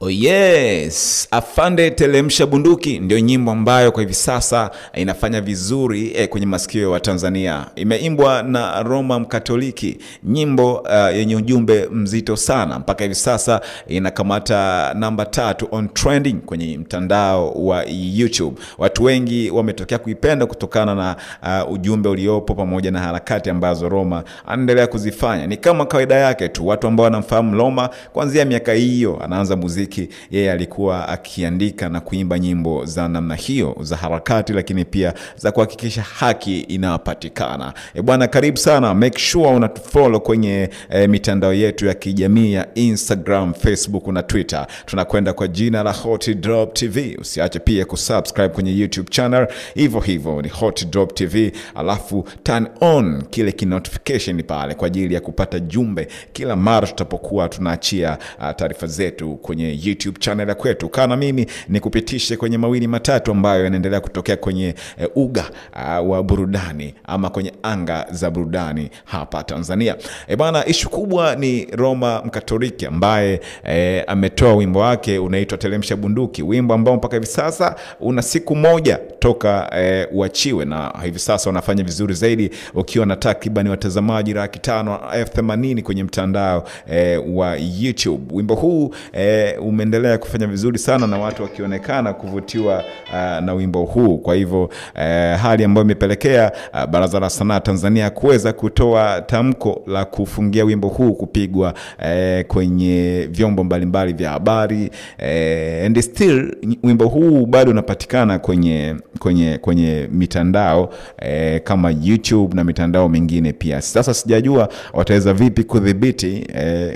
Oh yes, Afande Telemsha Bunduki ndio nyimbo ambayo kwa hivi sasa inafanya vizuri kwenye masikio wa Tanzania. Imeimbwa na Roma Mkatoliki, nyimbo yenye ujumbe mzito sana. Mpaka hivi sasa inakamata namba 3 on trending kwenye mtandao wa YouTube. Watu wengi wametokea kuipenda kutokana na ujumbe uliopo pamoja na harakati ambazo Roma anaendelea kuzifanya. Ni kama kawaida yake tu, watu ambao wanamfahamu Roma kuanzia miaka hiyo anaanza muziki, yeye alikuwa akiandika na kuimba nyimbo za namna hiyo za harakati, lakini pia za kuhakikisha haki inapatikana. Bwana, karibu sana, make sure unatufollow kwenye mitandao yetu ya kijamii ya Instagram, Facebook na Twitter. Tunakwenda kwa jina la Hot Drop TV. Usiache pia kusubscribe kwenye YouTube channel, hivyo ni Hot Drop TV, alafu turn on kile notification pale kwa ajili ya kupata jumbe kila mara tutapokuwa tunaachia taarifa zetu kwenye YouTube channel kwetu. Kana mimi nikupitishe kwenye mawili matatu ambayo yanaendelea kutokea kwenye uga wa burudani ama kwenye anga za burudani hapa Tanzania. Bana, issue kubwa ni Roma Mkatoliki ambaye ametoa wimbo wake unaitwa Telemsha Bunduki, wimbo ambao mpaka hivi sasa una siku moja toka uachiwe, na hivi sasa unafanya vizuri zaidi ukiwa na takriban watazamaji 580,000 kwenye mtandao wa YouTube. Wimbo huu umeendelea kufanya vizuri sana na watu wakionekana kuvutiwa na wimbo huu. Kwa hivyo hali ambayo imepelekea Baraza la Sanaa Tanzania kuweza kutoa tamko la kufungia wimbo huu kupigwa kwenye vyombo mbalimbali vya habari, and still wimbo huu bado unapatikana kwenye mitandao kama YouTube na mitandao mingine pia. Sasa sijajua wataweza vipi kudhibiti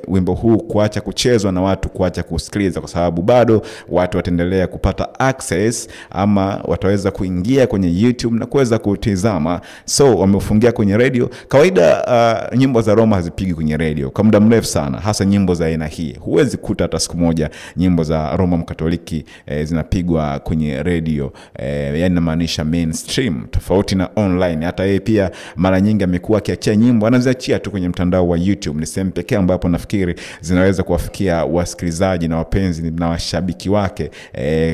wimbo huu kuacha kuchezwa na watu kuacha kusikiliza, kwa sababu bado watu wataendelea kupata access ama wataweza kuingia kwenye YouTube na kuweza kutizama. So wamefungia kwenye radio. Kawaida nyimbo za Roma hazipigi kwenye radio kwa muda mrefu sana, hasa nyimbo za aina hii. Huwezi kuta hata siku moja nyimbo za Roma Mkatoliki zinapigwa kwenye radio, yani inamaanisha mainstream, tofauti na online. Hata yeye pia mara nyingi amekuwa akiachia nyimbo anaziachia tu kwenye mtandao wa YouTube. Ni sehemu pekee ambapo nafikiri zinaweza kuwafikia wasikilizaji na wapenzi na washabiki wake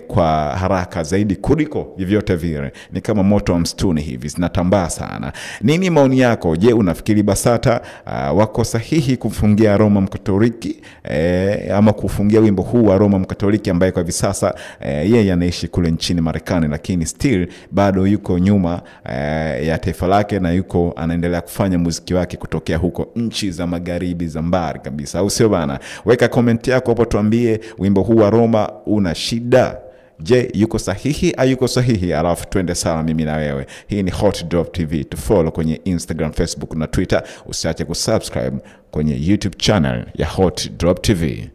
kwa haraka zaidi kuliko vyovyote vile. Ni kama moto wa msituni hivi, zinatambaa sana. Nini maoni yako? Je, unafikiri BASATA wako sahihi kufungia Roma Mkatoliki ama kufungia wimbo huu wa Roma Mkatoliki ambaye kwa hivi sasa yeye anaishi kule nchini Marekani, lakini still bado yuko nyuma ya taifa lake na yuko anaendelea kufanya muziki wake kutokea huko nchi za magharibi za mbali kabisa, au sio bana? Weka comment yako hapo, tuambie wimbo huu wa Roma una shida. Je, yuko sahihi au yuko sahihi? Alafu twende sawa mimi na wewe. Hii ni Hot Drop TV. Tufollow kwenye Instagram, Facebook na Twitter. Usiache kusubscribe kwenye YouTube channel ya Hot Drop TV.